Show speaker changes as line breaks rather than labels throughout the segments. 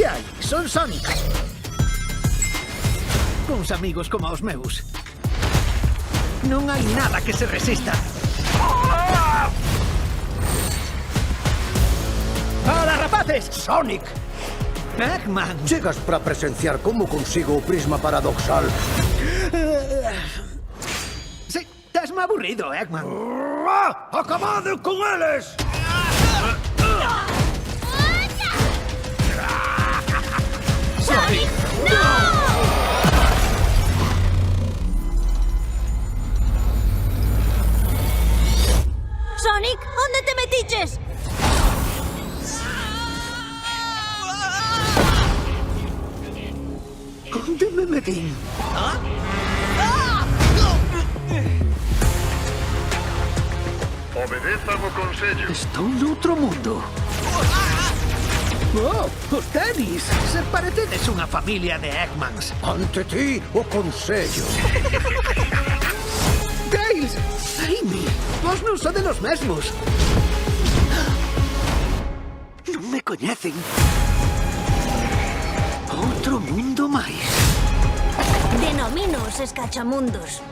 Que hai? Son Sonic. Cuns amigos como os meus. Non hai nada que se resista. ¡Hola, rapaces!
Sonic,
Eggman.
chegas para presenciar como consigo o prisma paradoxal.
Sí, esme aburrido, Eggman.
¡Acabade con eles!
Sonic,
Sonic, onde te metiches?
onde me metín?
Obedezan o consello.
Estou noutro mundo. Oh, os tenis! Se parecedes unha familia de Eggmans.
Ante ti, o consello.
Tails! Amy! Vos non sodes os mesmos. Non me coñecen. Outro mundo máis.
Denominos escachamundos.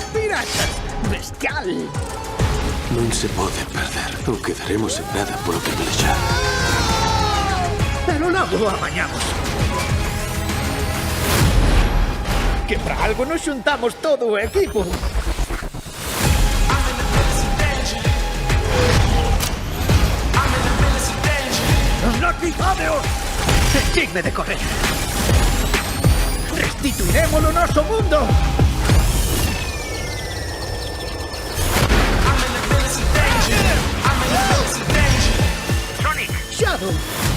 Piratas! Bestial!
Non se pode perder. Non quedaremos en nada polo que pelexar.
Pero logo amañamos. Que para algo nos xuntamos todo o equipo. ¡Notizádeos! Digme de correr. Restituiremos o noso mundo.
Sonic,
Shadow.